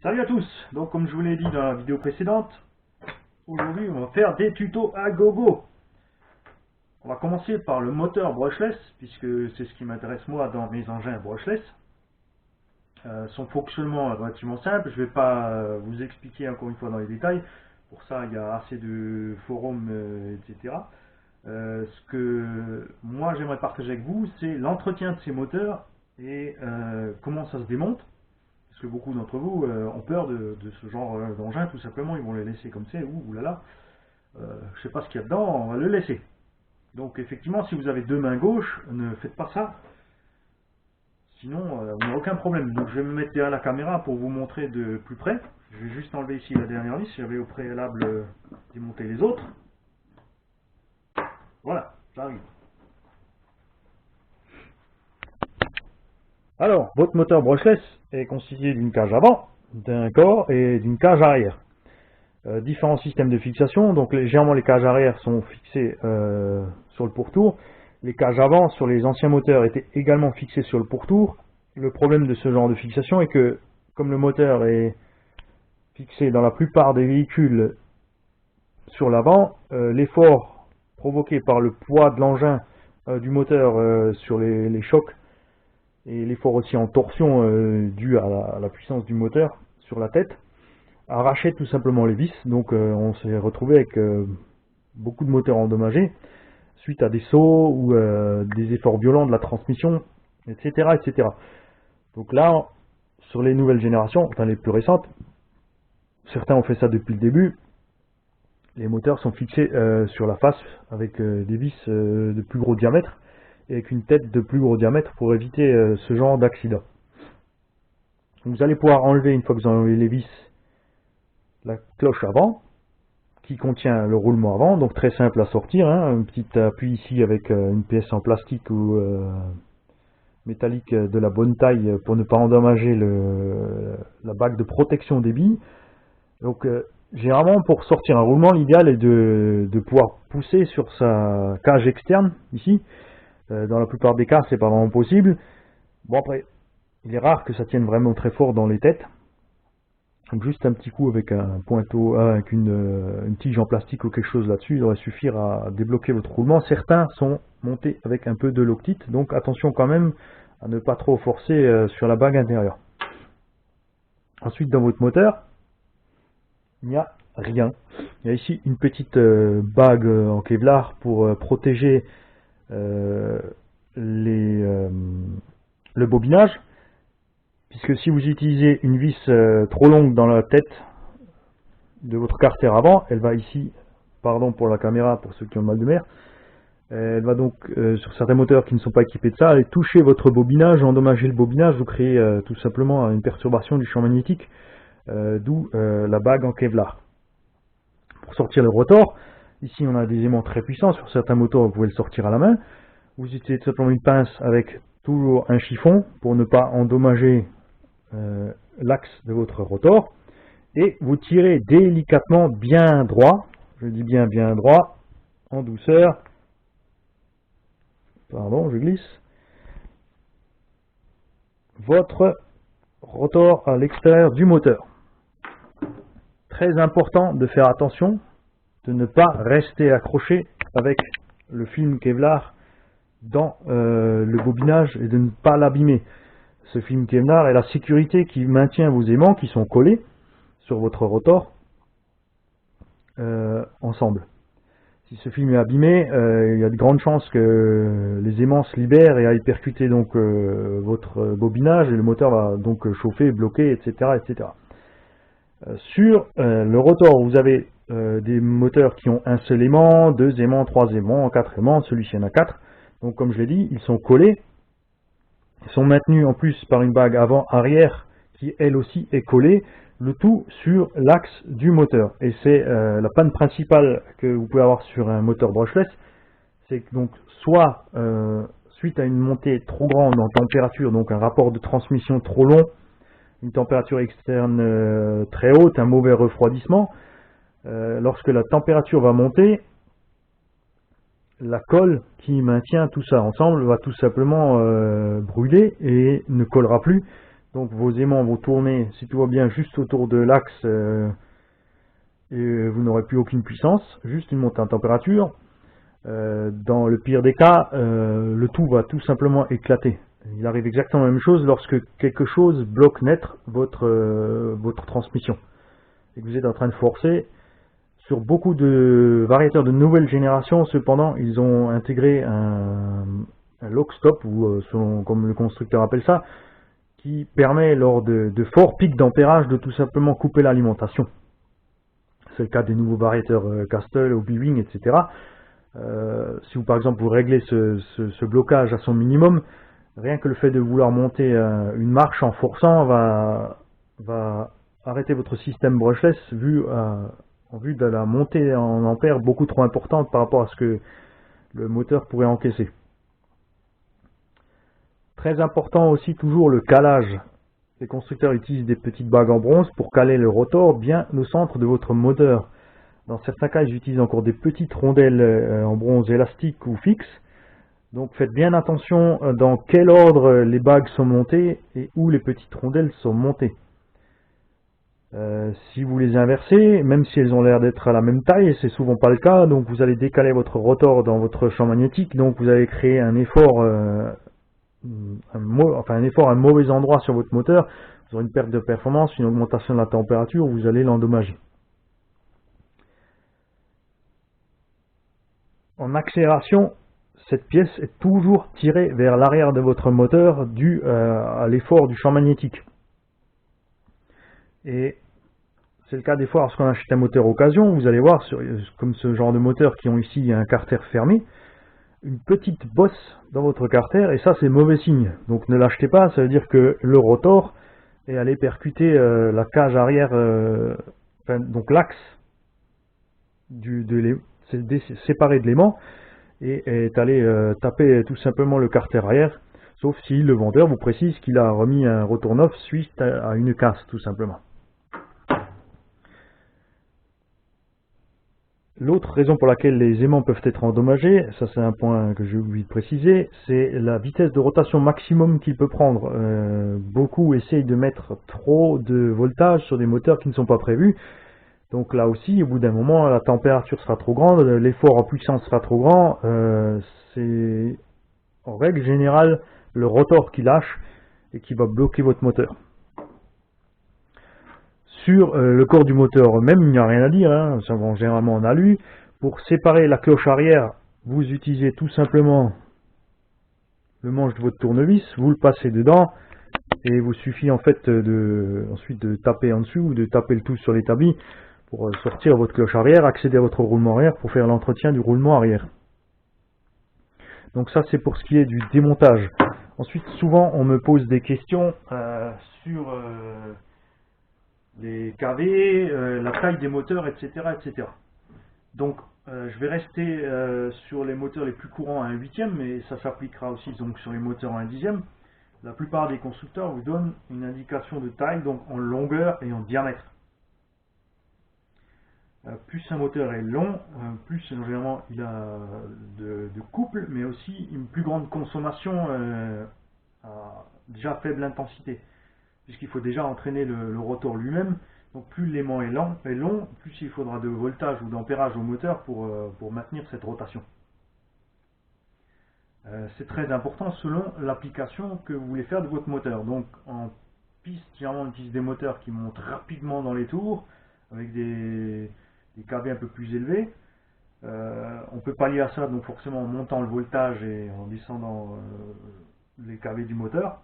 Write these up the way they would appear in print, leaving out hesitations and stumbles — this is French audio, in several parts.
Salut à tous. Donc comme je vous l'ai dit dans la vidéo précédente, aujourd'hui on va faire des tutos à gogo. On va commencer par le moteur brushless, puisque c'est ce qui m'intéresse moi dans mes engins brushless. Son fonctionnement est relativement simple, je ne vais pas vous expliquer encore une fois dans les détails. Pour ça il y a assez de forums, etc. Ce que moi j'aimerais partager avec vous, c'est l'entretien de ces moteurs et comment ça se démonte. Parce que beaucoup d'entre vous ont peur de ce genre d'engin, tout simplement, ils vont les laisser comme c'est, ouh là là, je sais pas ce qu'il y a dedans, on va le laisser. Donc effectivement, si vous avez deux mains gauches, ne faites pas ça, sinon vous n'avez aucun problème. Donc je vais me mettre derrière la caméra pour vous montrer de plus près. Je vais juste enlever ici la dernière vis, j'avais au préalable démonté les autres. Voilà, j'arrive. Alors, votre moteur brushless est constitué d'une cage avant, d'un corps et d'une cage arrière. Différents systèmes de fixation, donc généralement les cages arrière sont fixées sur le pourtour. Les cages avant sur les anciens moteurs étaient également fixées sur le pourtour. Le problème de ce genre de fixation est que, comme le moteur est fixé dans la plupart des véhicules sur l'avant, l'effort provoqué par le poids de l'engin du moteur sur les chocs et l'effort aussi en torsion dû à la puissance du moteur sur la tête arrachait tout simplement les vis. Donc on s'est retrouvé avec beaucoup de moteurs endommagés suite à des sauts ou des efforts violents de la transmission, etc., etc. Donc là, sur les nouvelles générations, enfin les plus récentes, certains ont fait ça depuis le début, les moteurs sont fixés sur la face avec des vis de plus gros diamètre et avec une tête de plus gros diamètre pour éviter ce genre d'accident. Vous allez pouvoir enlever, une fois que vous avez enlevé les vis, la cloche avant qui contient le roulement avant, donc très simple à sortir, hein, un petit appui ici avec une pièce en plastique ou métallique de la bonne taille pour ne pas endommager la bague de protection des billes. Donc généralement pour sortir un roulement, l'idéal est de pouvoir pousser sur sa cage externe ici. Dans la plupart des cas, c'est pas vraiment possible. Bon, après, il est rare que ça tienne vraiment très fort dans les têtes. Donc juste un petit coup avec un pointeau, avec une tige en plastique ou quelque chose là-dessus, il devrait suffire à débloquer votre roulement. Certains sont montés avec un peu de loctite, donc attention quand même à ne pas trop forcer sur la bague intérieure. Ensuite, dans votre moteur, il n'y a rien. Il y a ici une petite bague en Kevlar pour protéger le bobinage, puisque si vous utilisez une vis trop longue dans la tête de votre carter avant, elle va ici, pardon pour la caméra, pour ceux qui ont mal de mer, elle va donc, sur certains moteurs qui ne sont pas équipés de ça, aller toucher votre bobinage, endommager le bobinage, vous créez tout simplement une perturbation du champ magnétique, d'où la bague en Kevlar. Pour sortir le rotor, ici on a des aimants très puissants, sur certains moteurs vous pouvez le sortir à la main. Vous utilisez tout simplement une pince avec toujours un chiffon pour ne pas endommager l'axe de votre rotor. Et vous tirez délicatement bien droit, je dis bien droit, en douceur. Pardon, je glisse. Votre rotor à l'extérieur du moteur. Très important de faire attention de ne pas rester accroché avec le film Kevlar dans le bobinage et de ne pas l'abîmer. Ce film Kevlar est la sécurité qui maintient vos aimants qui sont collés sur votre rotor ensemble. Si ce film est abîmé, il y a de grandes chances que les aimants se libèrent et aillent percuter donc votre bobinage et le moteur va donc chauffer, bloquer, etc. etc. Sur le rotor, vous avez des moteurs qui ont un seul aimant, deux aimants, trois aimants, quatre aimants, celui-ci en a quatre. Donc comme je l'ai dit, ils sont collés, ils sont maintenus en plus par une bague avant-arrière qui elle aussi est collée, le tout sur l'axe du moteur. Et c'est la panne principale que vous pouvez avoir sur un moteur brushless, c'est que donc soit suite à une montée trop grande en température, donc un rapport de transmission trop long, une température externe très haute, un mauvais refroidissement, lorsque la température va monter, la colle qui maintient tout ça ensemble va tout simplement brûler et ne collera plus. Donc vos aimants vont tourner, si tout va bien, juste autour de l'axe et vous n'aurez plus aucune puissance, juste une montée en température. Dans le pire des cas, le tout va tout simplement éclater. Il arrive exactement la même chose lorsque quelque chose bloque net votre transmission et que vous êtes en train de forcer. Sur beaucoup de variateurs de nouvelle génération, cependant, ils ont intégré un lock stop, ou comme le constructeur appelle ça, qui permet lors de forts pics d'ampérage de tout simplement couper l'alimentation. C'est le cas des nouveaux variateurs Castle, Obi-Wing, etc. Si vous par exemple vous réglez ce blocage à son minimum, rien que le fait de vouloir monter une marche en forçant va arrêter votre système brushless en vue de la montée en ampères beaucoup trop importante par rapport à ce que le moteur pourrait encaisser. Très important aussi toujours le calage. Les constructeurs utilisent des petites bagues en bronze pour caler le rotor bien au centre de votre moteur. Dans certains cas, ils utilisent encore des petites rondelles en bronze élastiques ou fixes. Donc faites bien attention dans quel ordre les bagues sont montées et où les petites rondelles sont montées. Si vous les inversez, même si elles ont l'air d'être à la même taille, c'est souvent pas le cas, donc vous allez décaler votre rotor dans votre champ magnétique, donc vous allez créer un effort, un mauvais endroit sur votre moteur, vous aurez une perte de performance, une augmentation de la température, vous allez l'endommager. En accélération, cette pièce est toujours tirée vers l'arrière de votre moteur dû à l'effort du champ magnétique. Et c'est le cas des fois lorsqu'on achète un moteur occasion, vous allez voir, comme ce genre de moteurs qui ont ici un carter fermé, une petite bosse dans votre carter, et ça c'est mauvais signe. Donc ne l'achetez pas, ça veut dire que le rotor est allé percuter la cage arrière, donc l'axe séparé de l'aimant, et est allé taper tout simplement le carter arrière, sauf si le vendeur vous précise qu'il a remis un rotor neuf suite à une casse tout simplement. L'autre raison pour laquelle les aimants peuvent être endommagés, ça c'est un point que j'ai oublié de préciser, c'est la vitesse de rotation maximum qu'il peut prendre. Beaucoup essayent de mettre trop de voltage sur des moteurs qui ne sont pas prévus. Donc là aussi, au bout d'un moment, la température sera trop grande, l'effort en puissance sera trop grand. C'est en règle générale le rotor qui lâche et qui va bloquer votre moteur. Sur le corps du moteur même, il n'y a rien à dire, hein, ça va généralement en alu. Pour séparer la cloche arrière, vous utilisez tout simplement le manche de votre tournevis, vous le passez dedans, et il vous suffit en fait ensuite de taper en dessous ou de taper le tout sur l'établi pour sortir votre cloche arrière, accéder à votre roulement arrière pour faire l'entretien du roulement arrière. Donc ça c'est pour ce qui est du démontage. Ensuite souvent on me pose des questions sur les KV, la taille des moteurs, etc. etc. Donc je vais rester sur les moteurs les plus courants à 1/8, mais ça s'appliquera aussi donc sur les moteurs à 1/10. La plupart des constructeurs vous donnent une indication de taille, donc en longueur et en diamètre. Plus un moteur est long, plus généralement il a de couple, mais aussi une plus grande consommation à déjà faible intensité, puisqu'il faut déjà entraîner le rotor lui-même. Donc plus l'aimant est long, plus il faudra de voltage ou d'ampérage au moteur pour maintenir cette rotation. C'est très important selon l'application que vous voulez faire de votre moteur. Donc en piste, généralement on utilise des moteurs qui montent rapidement dans les tours, avec des KV un peu plus élevés. On peut pallier à ça donc forcément en montant le voltage et en descendant les KV du moteur.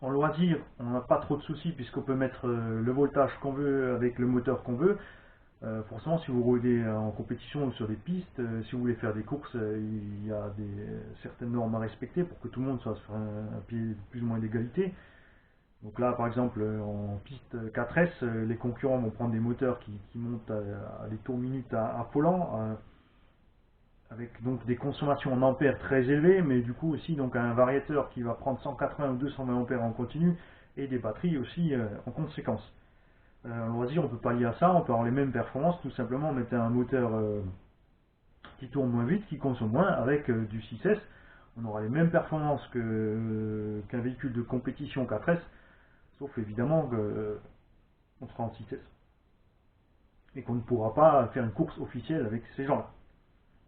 En loisir, on n'a pas trop de soucis puisqu'on peut mettre le voltage qu'on veut avec le moteur qu'on veut. Forcément, si vous roulez en compétition ou sur des pistes, si vous voulez faire des courses, il y a certaines normes à respecter pour que tout le monde soit sur un pied plus ou moins d'égalité. Donc là, par exemple, en piste 4S, les concurrents vont prendre des moteurs qui montent à des tours minutes affolants, avec donc des consommations en ampères très élevées, mais du coup aussi donc un variateur qui va prendre 180 ou 220 ampères en continu, et des batteries aussi en conséquence. En loisir, on peut pallier à ça, on peut avoir les mêmes performances, tout simplement en mettant un moteur qui tourne moins vite, qui consomme moins, avec du 6S, On aura les mêmes performances qu'un véhicule de compétition 4S, sauf évidemment qu'on sera en 6S. Et qu'on ne pourra pas faire une course officielle avec ces gens-là.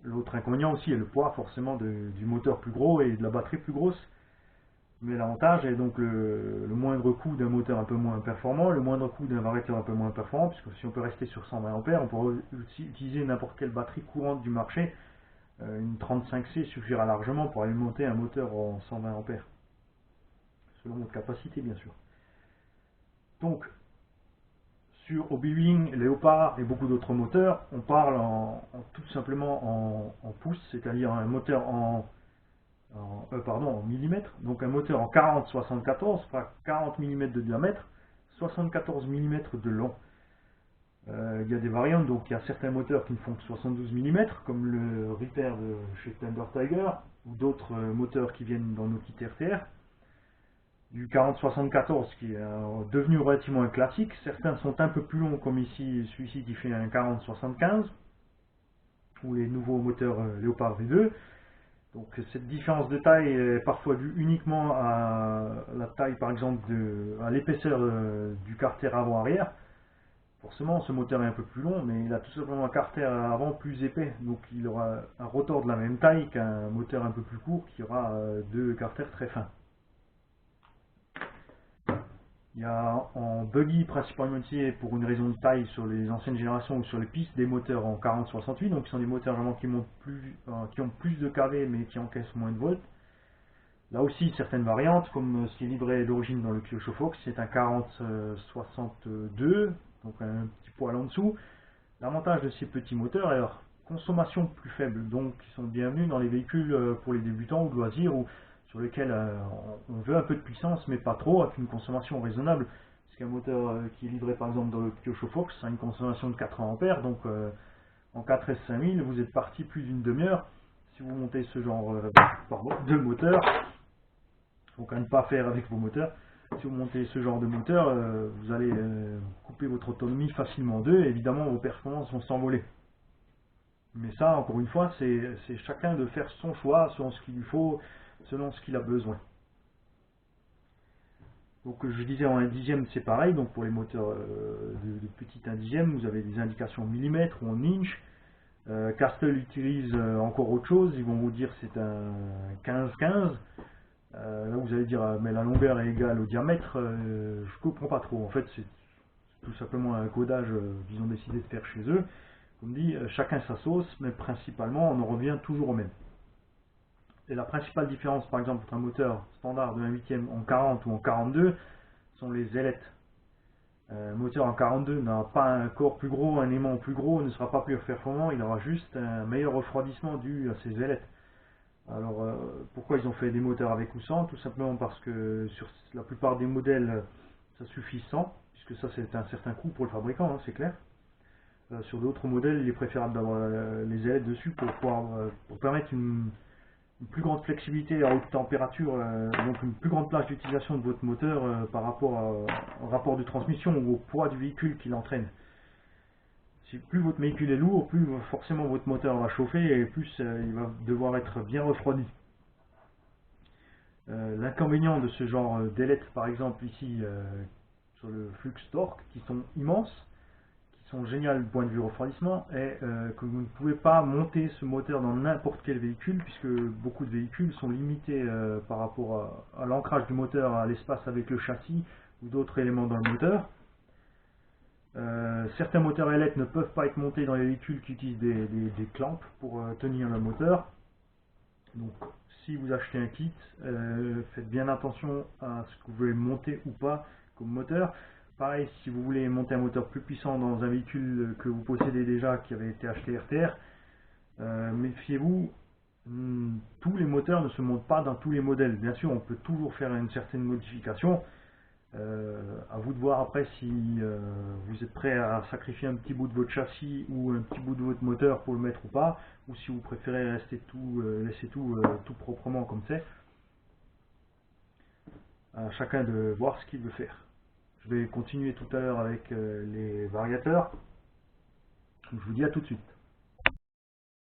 L'autre inconvénient aussi est le poids forcément du moteur plus gros et de la batterie plus grosse. Mais l'avantage est donc le moindre coût d'un moteur un peu moins performant, le moindre coût d'un variateur un peu moins performant, puisque si on peut rester sur 120 ampères, on pourra aussi utiliser n'importe quelle batterie courante du marché. Une 35C suffira largement pour alimenter un moteur en 120 ampères, selon votre capacité bien sûr. Donc, sur Hobbywing, Léopard et beaucoup d'autres moteurs, on parle tout simplement en pouces, c'est-à-dire un moteur en millimètres, donc un moteur en 40-74, fera 40 mm de diamètre, 74 mm de long. Il y a des variantes, donc il y a certains moteurs qui ne font que 72 mm, comme le Reaper de chez Thunder Tiger, ou d'autres moteurs qui viennent dans nos kits RTR. Du 40-74 qui est devenu relativement un classique, certains sont un peu plus longs, comme ici celui-ci qui fait un 40-75, ou les nouveaux moteurs Léopard V2. Donc cette différence de taille est parfois due uniquement à la taille, par exemple, à l'épaisseur du carter avant-arrière. Forcément, ce moteur est un peu plus long, mais il a tout simplement un carter avant plus épais. Donc il aura un rotor de la même taille qu'un moteur un peu plus court qui aura deux carters très fins. Il y a en buggy principalement pour une raison de taille sur les anciennes générations ou sur les pistes des moteurs en 40-68, donc qui sont des moteurs vraiment qui ont plus de kV mais qui encaissent moins de volts. Là aussi certaines variantes, comme ce qui est livré d'origine dans le Kyosho Fox, c'est un 40-62, donc un petit poil en dessous. L'avantage de ces petits moteurs est leur consommation plus faible, donc ils sont bienvenus dans les véhicules pour les débutants ou de loisirs ou sur lesquels on veut un peu de puissance mais pas trop, avec une consommation raisonnable. Parce qu'un moteur qui est livré par exemple dans le Kyosho Fox a une consommation de 80 ampères, donc en 4S 5000 vous êtes parti plus d'une demi-heure. Si vous montez ce genre de moteur, donc à ne pas faire avec vos moteurs, si vous montez ce genre de moteur, vous allez couper votre autonomie facilement en deux et évidemment vos performances vont s'envoler. Mais ça, encore une fois, c'est chacun de faire son choix selon ce qu'il lui faut, selon ce qu'il a besoin. Donc je disais en 1/10 c'est pareil, donc pour les moteurs de petit 1/10, vous avez des indications en millimètres ou en inch. Castle utilise encore autre chose, ils vont vous dire c'est un 15-15. Là vous allez dire mais la longueur est égale au diamètre, je comprends pas trop. En fait c'est tout simplement un codage qu'ils ont décidé de faire chez eux. Comme dit, chacun sa sauce, mais principalement on en revient toujours au même. Et la principale différence par exemple entre un moteur standard de 1/8 en 40 ou en 42 sont les ailettes. Un moteur en 42 n'a pas un corps plus gros, un aimant plus gros, ne sera pas plus performant, il aura juste un meilleur refroidissement dû à ses ailettes. Alors pourquoi ils ont fait des moteurs avec ou sans? Tout simplement parce que sur la plupart des modèles ça suffit sans, puisque ça c'est un certain coût pour le fabricant, hein, c'est clair. Sur d'autres modèles il est préférable d'avoir les ailettes dessus pour permettre une plus grande flexibilité à haute température, donc une plus grande plage d'utilisation de votre moteur par rapport au rapport de transmission ou au poids du véhicule qui l'entraîne. Si plus votre véhicule est lourd, plus forcément votre moteur va chauffer et plus il va devoir être bien refroidi. L'inconvénient de ce genre d'ailettes, par exemple ici sur le Flux Torque, qui sont immenses, sont géniales du point de vue refroidissement, est que vous ne pouvez pas monter ce moteur dans n'importe quel véhicule, puisque beaucoup de véhicules sont limités par rapport à l'ancrage du moteur à l'espace avec le châssis ou d'autres éléments dans le moteur. Certains moteurs ailettes ne peuvent pas être montés dans les véhicules qui utilisent des clamps pour tenir le moteur. Donc si vous achetez un kit, faites bien attention à ce que vous voulez monter ou pas comme moteur. Pareil, si vous voulez monter un moteur plus puissant dans un véhicule que vous possédez déjà, qui avait été acheté RTR, méfiez-vous, tous les moteurs ne se montent pas dans tous les modèles. Bien sûr, on peut toujours faire une certaine modification. À vous de voir après si vous êtes prêt à sacrifier un petit bout de votre châssis ou un petit bout de votre moteur pour le mettre ou pas, ou si vous préférez laisser tout proprement comme c'est. À chacun de voir ce qu'il veut faire. Je vais continuer tout à l'heure avec les variateurs. Je vous dis à tout de suite.